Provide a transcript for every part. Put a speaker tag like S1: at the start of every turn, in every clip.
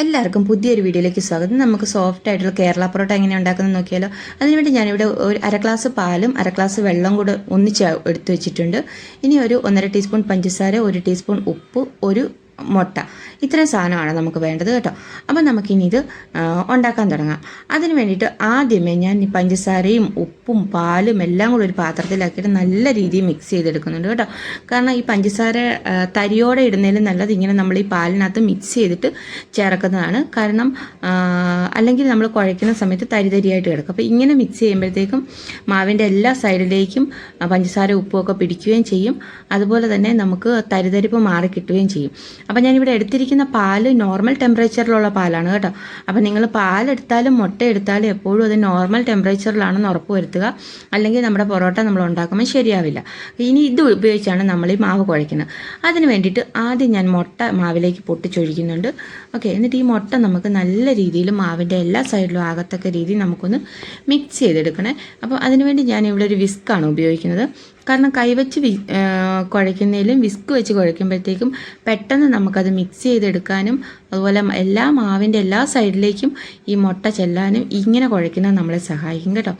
S1: എല്ലാവർക്കും പുതിയൊരു വീഡിയോയിലേക്ക് സ്വാഗതം. നമുക്ക് സോഫ്റ്റ് ആയിട്ടുള്ള കേരള പൊറോട്ട എങ്ങനെ ഉണ്ടാക്കുന്നത് നോക്കിയാലോ. അതിനുവേണ്ടി ഞാനിവിടെ ഒരു അര ഗ്ലാസ് പാലും അര ഗ്ലാസ് വെള്ളം കൂടെ ഒന്നിച്ച് എടുത്തു വെച്ചിട്ടുണ്ട്. ഇനി ഒരു 1.5 ടീസ്പൂൺ പഞ്ചസാര, 1 ടീസ്പൂൺ ഉപ്പ്, ഒരു മുട്ട, ഇത്രയും സാധനമാണ് നമുക്ക് വേണ്ടത് കേട്ടോ. അപ്പം നമുക്കിനി ഇത് ഉണ്ടാക്കാൻ തുടങ്ങാം. അതിന് വേണ്ടിയിട്ട് ആദ്യമേ ഞാൻ ഈ പഞ്ചസാരയും ഉപ്പും പാലും എല്ലാം കൂടി ഒരു പാത്രത്തിലാക്കിയിട്ട് നല്ല രീതിയിൽ മിക്സ് ചെയ്തെടുക്കുന്നുണ്ട് കേട്ടോ. കാരണം ഈ പഞ്ചസാര തരിയോടെ ഇടുന്നതിലും നല്ലത് ഇങ്ങനെ നമ്മൾ ഈ പാലിനകത്ത് മിക്സ് ചെയ്തിട്ട് ചേർക്കുന്നതാണ്. കാരണം അല്ലെങ്കിൽ നമ്മൾ കുഴയ്ക്കുന്ന സമയത്ത് തരിതരിയായിട്ട് കിടക്കും. അപ്പോൾ ഇങ്ങനെ മിക്സ് ചെയ്യുമ്പോഴത്തേക്കും മാവിൻ്റെ എല്ലാ സൈഡിലേക്കും പഞ്ചസാര ഉപ്പും ഒക്കെ പിടിക്കുകയും ചെയ്യും. അതുപോലെ തന്നെ നമുക്ക് തരിതരിപ്പ് മാറി കിട്ടുകയും ചെയ്യും. അപ്പോൾ ഞാനിവിടെ എടുത്തിരിക്കുന്ന പാല് നോർമൽ ടെമ്പറേച്ചറിലുള്ള പാലാണ് കേട്ടോ. അപ്പോൾ നിങ്ങൾ പാലെടുത്താലും മുട്ട എടുത്താലും എപ്പോഴും അത് നോർമൽ ടെമ്പറേച്ചറിലാണെന്ന് ഉറപ്പ് വരുത്തുക. അല്ലെങ്കിൽ നമ്മുടെ പൊറോട്ട നമ്മൾ ഉണ്ടാക്കുമ്പോൾ ശരിയാവില്ല. ഇനി ഇത് ഉപയോഗിച്ചാണ് നമ്മൾ ഈ മാവ് കുഴയ്ക്കുന്നത്. അതിന് വേണ്ടിയിട്ട് ആദ്യം ഞാൻ മുട്ട മാവിലേക്ക് പൊട്ടിച്ചൊഴിക്കുന്നുണ്ട്. ഓക്കെ, എന്നിട്ട് ഈ മുട്ട നമുക്ക് നല്ല രീതിയിൽ മാവിൻ്റെ എല്ലാ സൈഡിലും ആകത്തക്ക രീതിയിൽ നമുക്കൊന്ന് മിക്സ് ചെയ്തെടുക്കണേ. അപ്പോൾ അതിനുവേണ്ടി ഞാൻ ഇവിടെ ഒരു വിസ്ക്കാണ് ഉപയോഗിക്കുന്നത്. കാരണം കൈവച്ച് കുഴയ്ക്കുന്നതിലും വിസ്ക് വെച്ച് കുഴയ്ക്കുമ്പോഴത്തേക്കും പെട്ടെന്ന് നമുക്കത് മിക്സ് ചെയ്തെടുക്കാനും അതുപോലെ എല്ലാ മാവിൻ്റെ എല്ലാ സൈഡിലേക്കും ഈ മുട്ട ചെല്ലാനും ഇങ്ങനെ കുഴയ്ക്കുന്നത് നമ്മളെ സഹായിക്കും കേട്ടോ.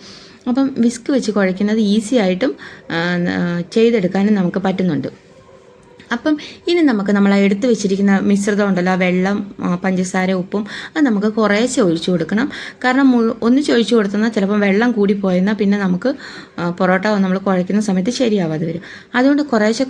S1: അപ്പം വിസ്ക് വെച്ച് കുഴയ്ക്കുന്നത് ഈസി ആയിട്ടും ചെയ്തെടുക്കാനും നമുക്ക് പറ്റുന്നുണ്ട്. അപ്പം ഇനി നമുക്ക് നമ്മൾ എടുത്ത് വെച്ചിരിക്കുന്ന മിശ്രിതം ഉണ്ടല്ലോ, വെള്ളം, പഞ്ചസാര, ഉപ്പും, അത് നമുക്ക് കുറേശ്ശെ ഒഴിച്ചു കൊടുക്കണം. കാരണം ഒന്നിച്ച് ഒഴിച്ചു കൊടുത്തെന്നാൽ ചിലപ്പം വെള്ളം കൂടിപ്പോയെന്നാൽ പിന്നെ നമുക്ക് പൊറോട്ട നമ്മൾ കുഴയ്ക്കുന്ന സമയത്ത് ശരിയാവാതെ വരും. അതുകൊണ്ട് കുറേശ്ശെ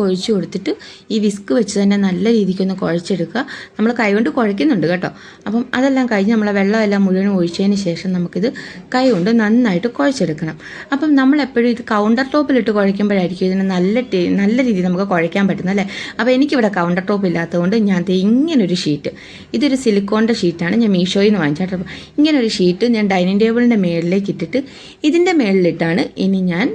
S1: ഒഴിച്ചു കൊടുത്തിട്ട് ഈ വിസ്ക് വെച്ച് തന്നെ നല്ല രീതിക്കൊന്ന് കുഴച്ചെടുക്കുക. നമ്മൾ കൈകൊണ്ട് കുഴയ്ക്കുന്നുണ്ട് കേട്ടോ. അപ്പം അതെല്ലാം കഴിഞ്ഞ് നമ്മളെ വെള്ളമെല്ലാം മുഴുവൻ ഒഴിച്ചതിന് ശേഷം നമുക്കിത് കൈകൊണ്ട് നന്നായിട്ട് കുഴച്ചെടുക്കണം. അപ്പം നമ്മളെപ്പോഴും ഇത് കൗണ്ടർ ടോപ്പിലിട്ട് കുഴയ്ക്കുമ്പോഴായിരിക്കും ഇതിന് നല്ല രീതിയിൽ നമുക്ക് കുഴയ്ക്കാൻ പറ്റും അല്ലേ. അപ്പോൾ എനിക്കിവിടെ കൗണ്ടർ ടോപ്പ് ഇല്ലാത്തതുകൊണ്ട് ഞാൻ ഇങ്ങനൊരു ഷീറ്റ്, ഇതൊരു സിലിക്കോണിൻ്റെ ഷീറ്റാണ്, ഞാൻ മീഷോയിൽ നിന്ന് വാങ്ങിച്ചിട്ട്. ഇങ്ങനൊരു ഷീറ്റ് ഞാൻ ഡൈനിങ് ടേബിളിൻ്റെ മേളിലേക്ക് ഇട്ടിട്ട് ഇതിൻ്റെ മേളിലിട്ടാണ് ഇനി ഞാൻ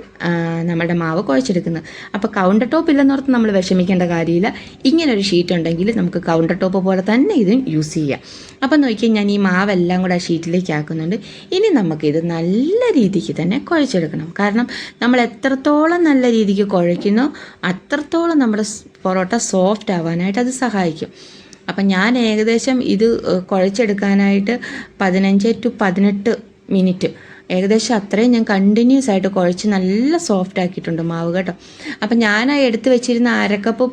S1: നമ്മുടെ മാവ് കുഴച്ചെടുക്കുന്നത്. അപ്പോൾ കൗണ്ടർ ടോപ്പ് ഇല്ലെന്നോർത്ത് നമ്മൾ വിഷമിക്കേണ്ട കാര്യമില്ല. ഇങ്ങനൊരു ഷീറ്റ് ഉണ്ടെങ്കിൽ നമുക്ക് കൗണ്ടർ ടോപ്പ് പോലെ തന്നെ ഇതും യൂസ് ചെയ്യാം. അപ്പം നോക്കിയാൽ ഞാൻ ഈ മാവെല്ലാം കൂടെ ആ ഷീറ്റിലേക്ക് ആക്കുന്നുണ്ട്. ഇനി നമുക്കിത് നല്ല രീതിക്ക് തന്നെ കുഴച്ചെടുക്കണം. കാരണം നമ്മൾ എത്രത്തോളം നല്ല രീതിക്ക് കുഴയ്ക്കുന്നോ അത്രത്തോളം നമ്മുടെ പൊറോട്ട സോഫ്റ്റ് ആവാനായിട്ട് അത് സഹായിക്കും. അപ്പം ഞാൻ ഏകദേശം ഇത് കുഴച്ചെടുക്കാനായിട്ട് 15 to 18 മിനിറ്റ് ഏകദേശം അത്രയും ഞാൻ കണ്ടിന്യൂസ് ആയിട്ട് കുഴച്ച് നല്ല സോഫ്റ്റ് ആക്കിയിട്ടുണ്ട് മാവ് കേട്ടോ. അപ്പം ഞാൻ എടുത്ത് വെച്ചിരുന്ന അരക്കപ്പ്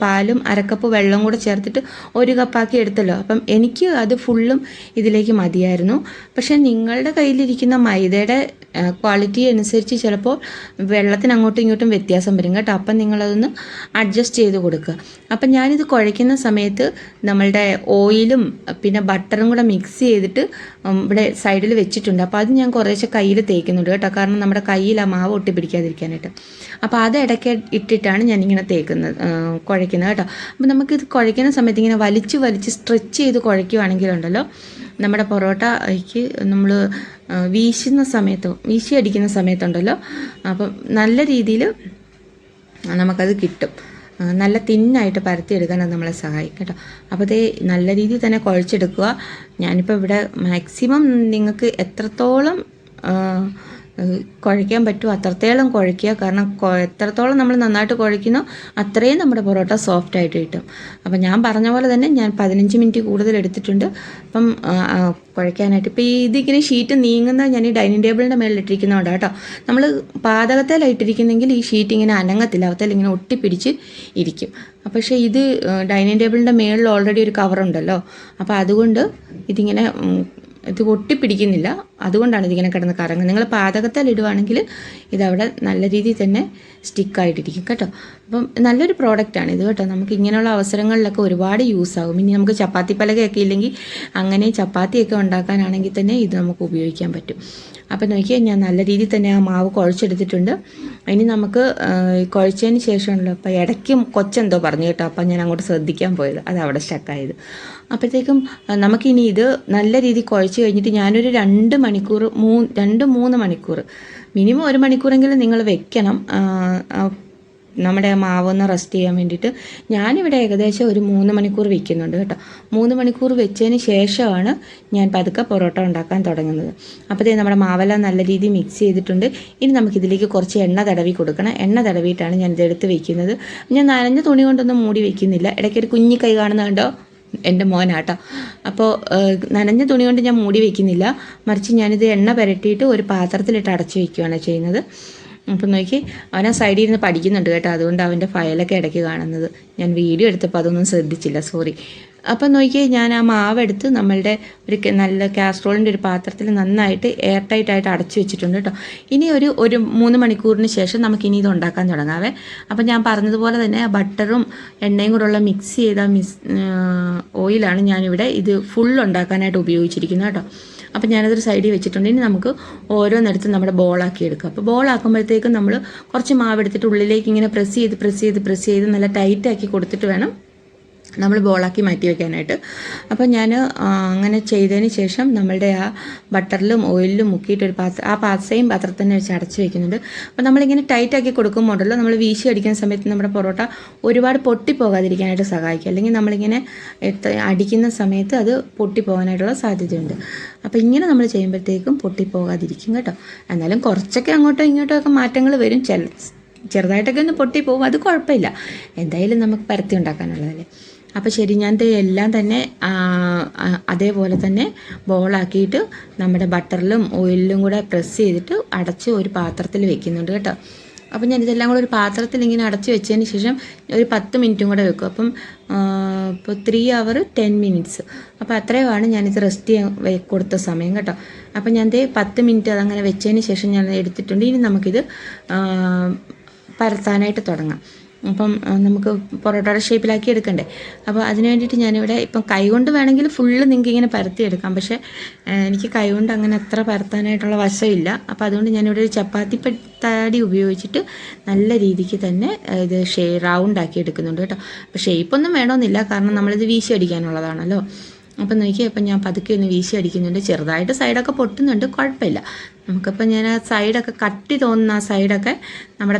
S1: പാലും അരക്കപ്പ് വെള്ളം കൂടെ ചേർത്തിട്ട് 1 കപ്പാക്കി എടുത്തല്ലോ. അപ്പം എനിക്ക് അത് ഫുള്ളും ഇതിലേക്ക് മതിയായിരുന്നു. പക്ഷേ നിങ്ങളുടെ കയ്യിലിരിക്കുന്ന മൈദയുടെ ക്വാളിറ്റി അനുസരിച്ച് ചിലപ്പോൾ വെള്ളത്തിന് അങ്ങോട്ടും ഇങ്ങോട്ടും വ്യത്യാസം വരും കേട്ടോ. അപ്പം നിങ്ങളതൊന്ന് അഡ്ജസ്റ്റ് ചെയ്ത് കൊടുക്കുക. അപ്പം ഞാനിത് കുഴയ്ക്കുന്ന സമയത്ത് നമ്മളുടെ ഓയിലും പിന്നെ ബട്ടറും കൂടെ മിക്സ് ചെയ്തിട്ട് ഇവിടെ സൈഡിൽ വെച്ചിട്ടുണ്ട്. അപ്പോൾ അത് ഞാൻ കുറേശ്ശെ കയ്യിൽ തേക്കുന്നുണ്ട് കേട്ടോ. കാരണം നമ്മുടെ കയ്യിൽ ആ മാവ് ഒട്ടിപ്പിടിക്കാതിരിക്കാനായിട്ട്. അപ്പോൾ അത് ഇടയ്ക്ക് ഇട്ടിട്ടാണ് ഞാനിങ്ങനെ കുഴയ്ക്കുന്നത് കേട്ടോ. അപ്പോൾ നമുക്കിത് കുഴയ്ക്കുന്ന സമയത്ത് ഇങ്ങനെ വലിച്ച് സ്ട്രെച്ച് ചെയ്ത് കുഴയ്ക്കുകയാണെങ്കിലുണ്ടല്ലോ നമ്മുടെ പൊറോട്ടയ്ക്ക് നമ്മൾ വീശി അടിക്കുന്ന സമയത്തുണ്ടല്ലോ അപ്പം നല്ല രീതിയിൽ നമുക്കത് കിട്ടും. നല്ല തിന്നായിട്ട് പരത്തിയെടുക്കാൻ അത് നമ്മളെ സഹായിക്കും കേട്ടോ. അപ്പോൾ അതേ നല്ല രീതിയിൽ തന്നെ കുഴച്ചെടുക്കുക. ഞാനിപ്പോൾ ഇവിടെ മാക്സിമം നിങ്ങൾക്ക് എത്രത്തോളം കുഴയ്ക്കാൻ പറ്റുമോ അത്രത്തോളം കുഴയ്ക്കുക. കാരണം എത്രത്തോളം നമ്മൾ നന്നായിട്ട് കുഴയ്ക്കുന്നോ അത്രയും നമ്മുടെ പൊറോട്ട സോഫ്റ്റ് ആയിട്ട് കിട്ടും. അപ്പം ഞാൻ പറഞ്ഞ പോലെ തന്നെ ഞാൻ 15 മിനിറ്റ് കൂടുതൽ എടുത്തിട്ടുണ്ട് അപ്പം കുഴയ്ക്കാനായിട്ട്. ഇപ്പോൾ ഇതിങ്ങനെ ഷീറ്റ് നീങ്ങുന്ന ഞാൻ ഈ ഡൈനിങ് ടേബിളിൻ്റെ മേളിലിട്ടിരിക്കുന്നതുകൊണ്ട് കേട്ടോ. നമ്മൾ പാചകത്തിലായിട്ടിരിക്കുന്നെങ്കിൽ ഈ ഷീറ്റ് ഇങ്ങനെ അനങ്ങത്തില്ല, അവത്തിൽ ഇങ്ങനെ ഒട്ടിപ്പിടിച്ച് ഇരിക്കും. പക്ഷേ ഇത് ഡൈനിങ് ടേബിളിൻ്റെ മേളിൽ ഓൾറെഡി ഒരു കവറുണ്ടല്ലോ. അപ്പോൾ അതുകൊണ്ട് ഇതിങ്ങനെ ഇത് ഒട്ടിപ്പിടിക്കുന്നില്ല. അതുകൊണ്ടാണ് ഇതിങ്ങനെ കിടന്ന് കറങ്ങുന്നത്. നിങ്ങൾ പാചകത്തിൽ ഇടുവാണെങ്കിൽ ഇതവിടെ നല്ല രീതിയിൽ തന്നെ സ്റ്റിക്കായിട്ടിരിക്കും കേട്ടോ. അപ്പം നല്ലൊരു പ്രോഡക്റ്റാണ് ഇത് കേട്ടോ. നമുക്ക് ഇങ്ങനെയുള്ള അവസരങ്ങളിലൊക്കെ ഒരുപാട് യൂസ് ആകും. ഇനി നമുക്ക് ചപ്പാത്തി പലകയൊക്കെ ഇല്ലെങ്കിൽ അങ്ങനെ ചപ്പാത്തിയൊക്കെ ഉണ്ടാക്കാനാണെങ്കിൽ തന്നെ ഇത് നമുക്ക് ഉപയോഗിക്കാൻ പറ്റും. അപ്പം നോക്കിയാൽ ഞാൻ നല്ല രീതിയിൽ തന്നെ ആ മാവ് കുഴച്ചെടുത്തിട്ടുണ്ട്. ഇനി നമുക്ക് കുഴച്ചതിന് ശേഷമുണ്ടല്ലോ അപ്പോൾ ഇടയ്ക്കും കൊച്ചെന്തോ പറഞ്ഞു കേട്ടോ. അപ്പം ഞാൻ അങ്ങോട്ട് ശ്രദ്ധിക്കാൻ പോയത്, അത് അവിടെ സ്റ്റക്കായത്. അപ്പോഴത്തേക്കും നമുക്കിനി ഇത് നല്ല രീതിയിൽ കുഴച്ച് കഴിഞ്ഞിട്ട് ഞാനൊരു 2 മണിക്കൂർ 2-3 മണിക്കൂർ മിനിമം 1 മണിക്കൂറെങ്കിലും നിങ്ങൾ വെക്കണം നമ്മുടെ മാവൊന്ന് റെസ്റ്റ് ചെയ്യാൻ വേണ്ടിയിട്ട്. ഞാനിവിടെ ഏകദേശം ഒരു 3 മണിക്കൂർ വെക്കുന്നുണ്ട് കേട്ടോ. 3 മണിക്കൂർ വെച്ചതിന് ശേഷമാണ് ഞാൻ പതുക്കെ പൊറോട്ട ഉണ്ടാക്കാൻ തുടങ്ങുന്നത്. അപ്പോഴത്തേ നമ്മുടെ മാവെല്ലാം നല്ല രീതിയിൽ മിക്സ് ചെയ്തിട്ടുണ്ട്. ഇനി നമുക്കിതിലേക്ക് കുറച്ച് എണ്ണ തടവി കൊടുക്കണം. എണ്ണ തടവിയിട്ടാണ് ഞാൻ ഇതെടുത്ത് വെക്കുന്നത്. ഞാൻ നനഞ്ഞ തുണി കൊണ്ടൊന്നും മൂടി വെക്കുന്നില്ല. ഇടയ്ക്കൊരു കുഞ്ഞി കൈ കാണുന്ന കണ്ടോ, എൻ്റെ മോനാട്ടോ. അപ്പോൾ നനഞ്ഞ തുണി കൊണ്ട് ഞാൻ മൂടി വയ്ക്കുന്നില്ല, മറിച്ച് ഞാനിത് എണ്ണ പുരട്ടിയിട്ട് ഒരു പാത്രത്തിലിട്ട് അടച്ചു വയ്ക്കുകയാണ് ചെയ്യുന്നത്. അപ്പം നോക്കി അവൻ ആ സൈഡിൽ ഇരുന്ന് പഠിക്കുന്നുണ്ട് കേട്ടോ, അതുകൊണ്ട് അവൻ്റെ ഫയലൊക്കെ ഇടയ്ക്ക് കാണുന്നത്. ഞാൻ വീഡിയോ എടുത്തപ്പോൾ അതൊന്നും ശ്രദ്ധിച്ചില്ല, സോറി. അപ്പം നോക്കി ഞാൻ ആ മാവെടുത്ത് നമ്മളുടെ ഒരു നല്ല കാസ്ട്രോളിൻ്റെ ഒരു പാത്രത്തിൽ നന്നായിട്ട് എയർ ടൈറ്റായിട്ട് അടച്ചു വെച്ചിട്ടുണ്ട് കേട്ടോ. ഇനി ഒരു 3 മണിക്കൂറിന് ശേഷം നമുക്കിനി ഇത് ഉണ്ടാക്കാൻ തുടങ്ങാവേ. അപ്പം ഞാൻ പറഞ്ഞതുപോലെ തന്നെ ബട്ടറും എണ്ണയും കൂടെയുള്ള മിക്സ് ചെയ്ത ഓയിലാണ് ഞാനിവിടെ ഇത് ഫുൾ ഉണ്ടാക്കാനായിട്ട് ഉപയോഗിച്ചിരിക്കുന്നത് കേട്ടോ. അപ്പോൾ ഞാനതൊരു സൈഡിൽ വെച്ചിട്ടുണ്ട്. ഇനി നമുക്ക് ഓരോന്നെടുത്ത് നമ്മുടെ ബോളാക്കി എടുക്കാം. അപ്പോൾ ബോളാക്കുമ്പോഴത്തേക്കും നമ്മൾ കുറച്ച് മാവെടുത്തിട്ട് ഉള്ളിലേക്ക് ഇങ്ങനെ പ്രസ് ചെയ്ത് നല്ല ടൈറ്റാക്കി കൊടുത്തിട്ട് വേണം നമ്മൾ ബോളാക്കി മാറ്റി വയ്ക്കാനായിട്ട്. അപ്പോൾ ഞാൻ അങ്ങനെ ചെയ്തതിന് ശേഷം നമ്മളുടെ ആ ബട്ടറിലും ഓയിലിലും മുക്കിയിട്ട് സെയിം പാത്രത്തിൽ തന്നെ വെച്ച് അടച്ച് വയ്ക്കുന്നുണ്ട്. അപ്പോൾ നമ്മളിങ്ങനെ ടൈറ്റാക്കി കൊടുക്കുമ്പോഴല്ലോ നമ്മൾ വീശി അടിക്കുന്ന സമയത്ത് നമ്മുടെ പൊറോട്ട ഒരുപാട് പൊട്ടിപ്പോകാതിരിക്കാനായിട്ട് സഹായിക്കും. അല്ലെങ്കിൽ നമ്മളിങ്ങനെ അടിക്കുന്ന സമയത്ത് അത് പൊട്ടിപ്പോകാനായിട്ടുള്ള സാധ്യതയുണ്ട്. അപ്പോൾ ഇങ്ങനെ നമ്മൾ ചെയ്യുമ്പോഴത്തേക്കും പൊട്ടിപ്പോകാതിരിക്കും കേട്ടോ. എന്നാലും കുറച്ചൊക്കെ അങ്ങോട്ടോ ഇങ്ങോട്ടോ ഒക്കെ മാറ്റങ്ങൾ വരും, ചെറുതായിട്ടൊക്കെ ഒന്ന് പൊട്ടിപ്പോകും, അത് കുഴപ്പമില്ല. എന്തായാലും നമുക്ക് പരത്തി ഉണ്ടാക്കാനുള്ളതല്ലേ. അപ്പോൾ ശരി, ഞാൻ എല്ലാം തന്നെ അതേപോലെ തന്നെ ബോളാക്കിയിട്ട് നമ്മുടെ ബട്ടറിലും ഓയിലിലും കൂടെ പ്രസ് ചെയ്തിട്ട് അടച്ച് ഒരു പാത്രത്തിൽ വെക്കുന്നുണ്ട് കേട്ടോ. അപ്പം ഞാനിതെല്ലാം കൂടെ ഒരു പാത്രത്തിൽ ഇങ്ങനെ അടച്ച് വെച്ചതിന് ശേഷം ഒരു 10 മിനിറ്റും കൂടെ വെക്കും. അപ്പം ഇപ്പോൾ 3 hour 10 minutes. അപ്പോൾ അത്രയുമാണ് ഞാനിത് റെസ്റ്റ് ചെയ്യാൻ കൊടുത്ത സമയം കേട്ടോ. അപ്പം ഞാൻ 10 മിനിറ്റ് അതങ്ങനെ വെച്ചതിന് ശേഷം ഞാൻ എടുത്തിട്ടുണ്ട്. ഇനി നമുക്കിത് പരത്താനായിട്ട് തുടങ്ങാം. അപ്പം നമുക്ക് പൊറോട്ടയുടെ ഷേപ്പിലാക്കി എടുക്കണ്ടേ. അപ്പോൾ അതിന് വേണ്ടിയിട്ട് ഞാനിവിടെ ഇപ്പം കൈകൊണ്ട് വേണമെങ്കിൽ ഫുള്ള് നിങ്ങൾക്ക് ഇങ്ങനെ പരത്തിയെടുക്കാം, പക്ഷേ എനിക്ക് കൈകൊണ്ട് അങ്ങനെ അത്ര പരത്താനായിട്ടുള്ള വശമില്ല. അപ്പോൾ അതുകൊണ്ട് ഞാനിവിടെ ഒരു ചപ്പാത്തി തടി ഉപയോഗിച്ചിട്ട് നല്ല രീതിക്ക് തന്നെ ഇത് റൗണ്ടാക്കി എടുക്കുന്നുണ്ട് കേട്ടോ. അപ്പോൾ ഷേപ്പൊന്നും വേണമെന്നില്ല, കാരണം നമ്മളിത് വീശി അടിക്കാനുള്ളതാണല്ലോ. അപ്പം നോക്കിയാൽ ഇപ്പം ഞാൻ പതുക്കെ ഒന്ന് വീശി അടിക്കുന്നുണ്ട്. ചെറുതായിട്ട് സൈഡൊക്കെ പൊട്ടുന്നുണ്ട്, കുഴപ്പമില്ല. നമുക്കിപ്പോൾ ഞാൻ ആ സൈഡൊക്കെ കട്ടി തോന്നുന്ന ആ സൈഡൊക്കെ നമ്മുടെ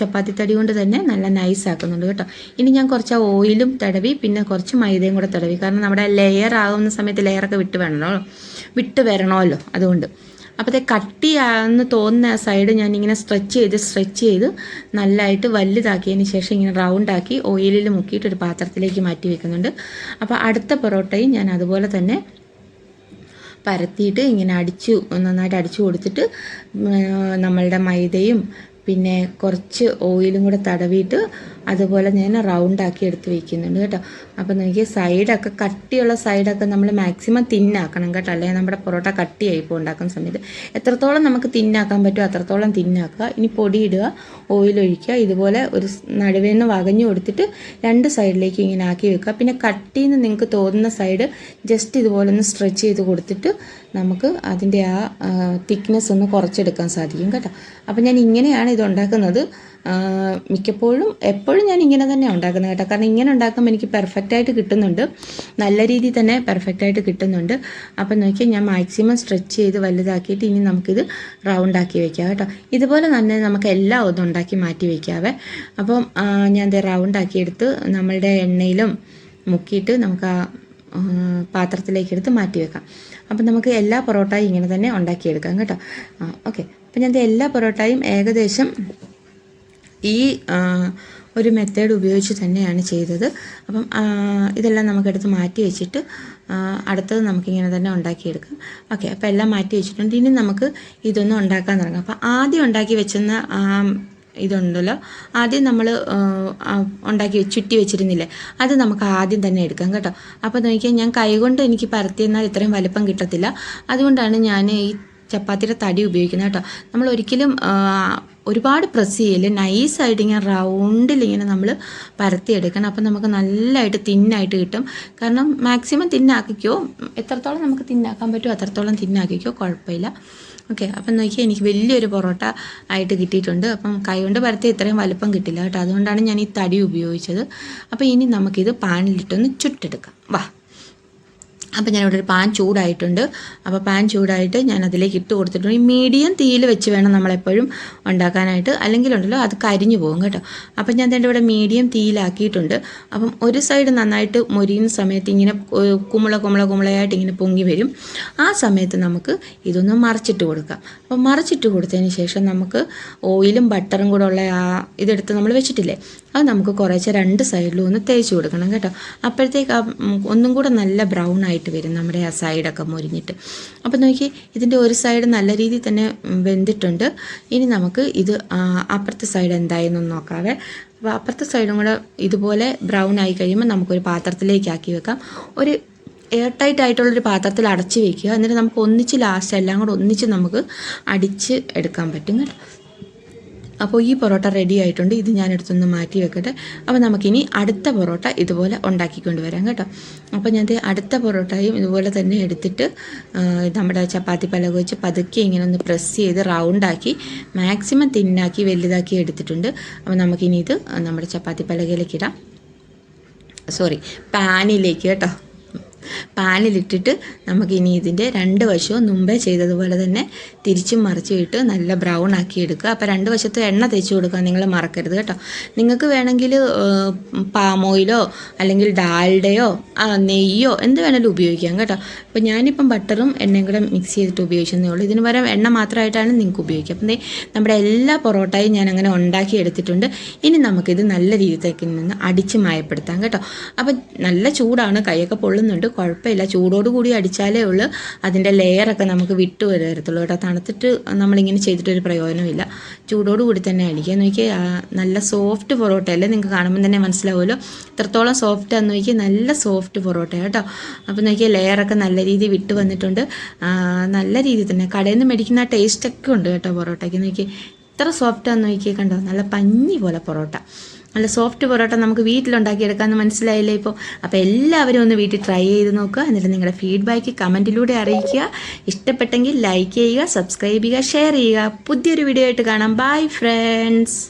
S1: ചപ്പാത്തി തടി കൊണ്ട് തന്നെ നല്ല നൈസ് ആക്കുന്നുണ്ട് കേട്ടോ. ഇനി ഞാൻ കുറച്ച് ഓയിലും തടവി പിന്നെ കുറച്ച് മൈദയും കൂടെ തടവി, കാരണം നമ്മുടെ ലെയർ ആകുന്ന സമയത്ത് ലെയറൊക്കെ വിട്ട് വരണമല്ലോ, അതുകൊണ്ട്. അപ്പോൾ അത് കട്ടിയാണെന്ന് തോന്നുന്ന സൈഡ് ഞാനിങ്ങനെ സ്ട്രെച്ച് ചെയ്ത് നല്ലതായിട്ട് വലുതാക്കിയതിന് ശേഷം ഇങ്ങനെ റൗണ്ടാക്കി ഓയിലിൽ മുക്കിയിട്ട് ഒരു പാത്രത്തിലേക്ക് മാറ്റി വെക്കുന്നുണ്ട്. അപ്പോൾ അടുത്ത പൊറോട്ടയും ഞാൻ അതുപോലെ തന്നെ പരത്തിയിട്ട് ഇങ്ങനെ നന്നായിട്ട് അടിച്ചു കൊടുത്തിട്ട് നമ്മളുടെ മൈദയും പിന്നെ കുറച്ച് ഓയിലും കൂടെ തടവിയിട്ട് അതുപോലെ ഞാൻ റൗണ്ടാക്കി എടുത്ത് വയ്ക്കുന്നുണ്ട് കേട്ടോ. അപ്പോൾ നോക്കിയാൽ സൈഡൊക്കെ കട്ടിയുള്ള സൈഡൊക്കെ നമ്മൾ മാക്സിമം തിന്നാക്കണം കേട്ടോ, അല്ലെങ്കിൽ നമ്മുടെ പൊറോട്ട കട്ടിയായിപ്പോൾ ഉണ്ടാക്കുന്ന സമയത്ത് എത്രത്തോളം നമുക്ക് തിന്നാക്കാൻ പറ്റുമോ അത്രത്തോളം തിന്നാക്കുക. ഇനി പൊടിയിടുക, ഓയിലൊഴിക്കുക, ഇതുപോലെ ഒരു നടുവേന്ന് വകഞ്ഞു കൊടുത്തിട്ട് 2 സൈഡിലേക്ക് ഇങ്ങനെ ആക്കി വെക്കുക. പിന്നെ കട്ടിന്ന് നിങ്ങൾക്ക് തോന്നുന്ന സൈഡ് ജസ്റ്റ് ഇതുപോലെ ഒന്ന് സ്ട്രെച്ച് ചെയ്ത് കൊടുത്തിട്ട് നമുക്ക് അതിൻ്റെ ആ തിക്നെസ് ഒന്ന് കുറച്ചെടുക്കാൻ സാധിക്കും കേട്ടോ. അപ്പോൾ ഞാൻ ഇങ്ങനെയാണ് ഇത് ഉണ്ടാക്കുന്നത്. എപ്പോഴും ഞാൻ ഇങ്ങനെ തന്നെ ഉണ്ടാക്കുന്നത് കേട്ടോ, കാരണം ഇങ്ങനെ ഉണ്ടാക്കുമ്പോൾ എനിക്ക് പെർഫെക്റ്റായിട്ട് കിട്ടുന്നുണ്ട്, നല്ല രീതിയിൽ തന്നെ പെർഫെക്റ്റായിട്ട് കിട്ടുന്നുണ്ട്. അപ്പം നോക്കിയാൽ ഞാൻ മാക്സിമം സ്ട്രെച്ച് ചെയ്ത് വലുതാക്കിയിട്ട് ഇനി നമുക്കിത് റൗണ്ടാക്കി വയ്ക്കാം കേട്ടോ. ഇതുപോലെ തന്നെ നമുക്ക് എല്ലാം ഒന്നും ഉണ്ടാക്കി മാറ്റി വയ്ക്കാവേ. അപ്പം ഞാൻ ഇത് റൗണ്ടാക്കി എടുത്ത് നമ്മളുടെ എണ്ണയിലും മുക്കിയിട്ട് നമുക്ക് ആ പാത്രത്തിലേക്ക് എടുത്ത് മാറ്റി വെക്കാം. അപ്പം നമുക്ക് എല്ലാ പൊറോട്ടയും ഇങ്ങനെ തന്നെ ഉണ്ടാക്കിയെടുക്കാം കേട്ടോ. ഓക്കെ, അപ്പം ഞാൻ എല്ലാ പൊറോട്ടയും ഏകദേശം ഈ ഒരു മെത്തേഡ് ഉപയോഗിച്ച് തന്നെയാണ് ചെയ്തത്. അപ്പം ഇതെല്ലാം നമുക്കെടുത്ത് മാറ്റി വെച്ചിട്ട് അടുത്തത് നമുക്കിങ്ങനെ തന്നെ ഉണ്ടാക്കിയെടുക്കാം. ഓക്കെ, അപ്പോൾ എല്ലാം മാറ്റി വെച്ചിട്ടുണ്ട്. ഇനി നമുക്ക് ഇതൊന്നും ഉണ്ടാക്കാൻ തുടങ്ങാം. അപ്പോൾ ആദ്യം ഉണ്ടാക്കി വെച്ചെന്ന ഇതുണ്ടല്ലോ, ആദ്യം നമ്മൾ ചുറ്റി വെച്ചിരുന്നില്ലേ, അത് നമുക്ക് ആദ്യം തന്നെ എടുക്കാം കേട്ടോ. അപ്പോൾ നോക്കിയാൽ ഞാൻ കൈകൊണ്ട് എനിക്ക് പരത്തിയെന്നാൽ ഇത്രയും വലിപ്പം കിട്ടത്തില്ല, അതുകൊണ്ടാണ് ഞാൻ ഈ ചപ്പാത്തിയുടെ തടി ഉപയോഗിക്കുന്നത് കേട്ടോ. നമ്മൾ ഒരിക്കലും ഒരുപാട് പ്രസ് ചെയ്യില്ല, നൈസായിട്ട് ഇങ്ങനെ റൗണ്ടിൽ ഇങ്ങനെ നമ്മൾ പരത്തിയെടുക്കണം. അപ്പം നമുക്ക് നല്ലതായിട്ട് തിന്നായിട്ട് കിട്ടും. കാരണം മാക്സിമം തിന്നാക്കിക്കോ, എത്രത്തോളം നമുക്ക് തിന്നാക്കാൻ പറ്റുമോ അത്രത്തോളം തിന്നാക്കിക്കോ, കുഴപ്പമില്ല. ഓക്കെ, അപ്പം നോക്കിയാൽ എനിക്ക് വലിയൊരു പൊറോട്ട ആയിട്ട് കിട്ടിയിട്ടുണ്ട്. അപ്പം കൈകൊണ്ട് പരത്തി ഇത്രയും വലുപ്പം കിട്ടില്ല കേട്ടോ, അതുകൊണ്ടാണ് ഞാൻ ഈ തടി ഉപയോഗിച്ചത്. അപ്പോൾ ഇനി നമുക്കിത് പാനിലിട്ടൊന്ന് ചുട്ടെടുക്കാം. വാ. അപ്പോൾ ഞാനിവിടെ ഒരു പാൻ ചൂടായിട്ടുണ്ട്. അപ്പോൾ പാൻ ചൂടായിട്ട് ഞാൻ അതിലേക്ക് ഇട്ട് കൊടുത്തിട്ടുണ്ട്. ഈ മീഡിയം തീയിൽ വെച്ച് വേണം നമ്മളെപ്പോഴും ഉണ്ടാക്കാനായിട്ട്, അല്ലെങ്കിലുണ്ടല്ലോ അത് കരിഞ്ഞു പോകും കേട്ടോ. അപ്പം ഞാൻ ഇവിടെ മീഡിയം തീയിലാക്കിയിട്ടുണ്ട്. അപ്പം ഒരു സൈഡ് നന്നായിട്ട് മൊരിയുന്ന സമയത്ത് ഇങ്ങനെ കുമ്പളയായിട്ട് ഇങ്ങനെ പൊങ്ങി വരും. ആ സമയത്ത് നമുക്ക് ഇതൊന്ന് മറിച്ചിട്ട് കൊടുക്കാം. അപ്പം മറിച്ചിട്ട് കൊടുത്തതിന് ശേഷം നമുക്ക് ഓയിലും ബട്ടറും കൂടെ ഉള്ള ഇതെടുത്ത് നമ്മൾ വെച്ചിട്ടില്ലേ, അത് നമുക്ക് കുറേശ്ശെ 2 സൈഡിലും ഒന്ന് തേച്ച് കൊടുക്കണം കേട്ടോ. അപ്പോഴത്തേക്ക് ഒന്നും കൂടെ നല്ല ബ്രൗൺ ആയിട്ട് വരും നമ്മുടെ ആ സൈഡൊക്കെ മുരിഞ്ഞിട്ട്. അപ്പോൾ നോക്കി ഇതിൻ്റെ ഒരു സൈഡ് നല്ല രീതിയിൽ തന്നെ വെന്തിട്ടുണ്ട്. ഇനി നമുക്ക് ഇത് അപ്പുറത്തെ സൈഡ് എന്തായെന്ന് നോക്കാവേ. അപ്പോൾ അപ്പുറത്തെ സൈഡും കൂടെ ഇതുപോലെ ബ്രൗൺ ആയി കഴിയുമ്പോൾ നമുക്കൊരു പാത്രത്തിലേക്ക് ആക്കി വെക്കാം. ഒരു എയർ ടൈറ്റ് ആയിട്ടുള്ളൊരു പാത്രത്തിൽ അടച്ച് വയ്ക്കുക. എന്നിട്ട് നമുക്ക് ഒന്നിച്ച് ലാസ്റ്റ് എല്ലാം കൂടെ ഒന്നിച്ച് നമുക്ക് അടിച്ച് എടുക്കാൻ പറ്റും കേട്ടോ. അപ്പോൾ ഈ പൊറോട്ട റെഡി ആയിട്ടുണ്ട്. ഇത് ഞാൻ എടുത്തൊന്ന് മാറ്റി വെക്കട്ടെ. അപ്പോൾ നമുക്കിനി അടുത്ത പൊറോട്ട ഇതുപോലെ ഉണ്ടാക്കിക്കൊണ്ട് വരാം കേട്ടോ. അപ്പോൾ ഞാൻ അടുത്ത പൊറോട്ടയും ഇതുപോലെ തന്നെ എടുത്തിട്ട് നമ്മുടെ ചപ്പാത്തി പലക വെച്ച് പതുക്കെ ഇങ്ങനെ ഒന്ന് പ്രസ് ചെയ്ത് റൗണ്ടാക്കി മാക്സിമം തിന്നാക്കി വലുതാക്കി എടുത്തിട്ടുണ്ട്. അപ്പോൾ നമുക്കിനി ഇത് നമ്മുടെ ചപ്പാത്തി പലകയിലേക്ക് ഇടാം. പാനിലേക്ക് കേട്ടോ. പാനിലിട്ടിട്ട് നമുക്കിനി ഇതിൻ്റെ 2 വശവും മുമ്പേ ചെയ്തതുപോലെ തന്നെ തിരിച്ചും മറിച്ചും ഇട്ട് നല്ല ബ്രൗൺ ആക്കി എടുക്കുക. അപ്പോൾ 2 വശത്തും എണ്ണ തേച്ച് കൊടുക്കുക, നിങ്ങൾ മറക്കരുത് കേട്ടോ. നിങ്ങൾക്ക് വേണമെങ്കിൽ പാം ഓയിലോ അല്ലെങ്കിൽ ഡാൽഡയോ നെയ്യോ എന്ത് വേണമെങ്കിലും ഉപയോഗിക്കാം കേട്ടോ. അപ്പോൾ ഞാനിപ്പം ബട്ടറും എണ്ണയും കൂടെ മിക്സ് ചെയ്തിട്ട് ഉപയോഗിച്ചതേ ഉള്ളൂ. ഇതിന് പകരം എണ്ണ മാത്രമായിട്ടാണ് നിങ്ങൾക്ക് ഉപയോഗിക്കുക. അപ്പം നമ്മുടെ എല്ലാ പൊറോട്ടയും ഞാൻ അങ്ങനെ ഉണ്ടാക്കി എടുത്തിട്ടുണ്ട്. ഇനി നമുക്കിത് നല്ല രീതിയിലേക്ക് നിന്ന് അടിച്ച് മായപ്പെടുത്താം കേട്ടോ. അപ്പം നല്ല ചൂടാണ്, കൈയൊക്കെ പൊള്ളുന്നുണ്ട്, കുഴപ്പമില്ല. ചൂടോടുകൂടി അടിച്ചാലേ ഉള്ളൂ അതിൻ്റെ ലെയറൊക്കെ നമുക്ക് വിട്ടു വരത്തുള്ളൂ കേട്ടോ. തണുത്തിട്ട് നമ്മളിങ്ങനെ ചെയ്തിട്ടൊരു പ്രയോജനമില്ല. ചൂടോടുകൂടി തന്നെ അടിക്കുക. നോക്കിയാൽ നല്ല സോഫ്റ്റ് പൊറോട്ടയല്ലേ, നിങ്ങൾക്ക് കാണുമ്പോൾ തന്നെ മനസ്സിലാവുമല്ലോ ഇത്രത്തോളം സോഫ്റ്റ് ആണെന്ന് നോക്കിയാൽ നല്ല സോഫ്റ്റ് പൊറോട്ട കേട്ടോ. അപ്പോൾ നോക്കിയാൽ ലെയറൊക്കെ നല്ല രീതിയിൽ വിട്ട് വന്നിട്ടുണ്ട്. നല്ല രീതിയിൽ തന്നെ കടയിൽ നിന്ന് മേടിക്കുന്ന ആ ടേസ്റ്റൊക്കെ ഉണ്ട് കേട്ടോ പൊറോട്ടയ്ക്ക്. നോക്കിയാൽ ഇത്ര സോഫ്റ്റാന്ന് നോക്കിയാൽ കണ്ടോ, നല്ല പഞ്ഞി പോലെ പൊറോട്ട. നല്ല സോഫ്റ്റ് പൊറോട്ട നമുക്ക് വീട്ടിലുണ്ടാക്കിയെടുക്കാമെന്ന് മനസ്സിലായില്ലേ ഇപ്പോൾ. അപ്പോൾ എല്ലാവരും ഒന്ന് വീട്ടിൽ ട്രൈ ചെയ്ത് നോക്കുക. എന്നിട്ട് നിങ്ങളുടെ ഫീഡ്ബാക്ക് കമൻറ്റിലൂടെ അറിയിക്കുക. ഇഷ്ടപ്പെട്ടെങ്കിൽ ലൈക്ക് ചെയ്യുക, സബ്സ്ക്രൈബ് ചെയ്യുക, ഷെയർ ചെയ്യുക. പുതിയൊരു വീഡിയോ ആയിട്ട് കാണാം. Bye friends.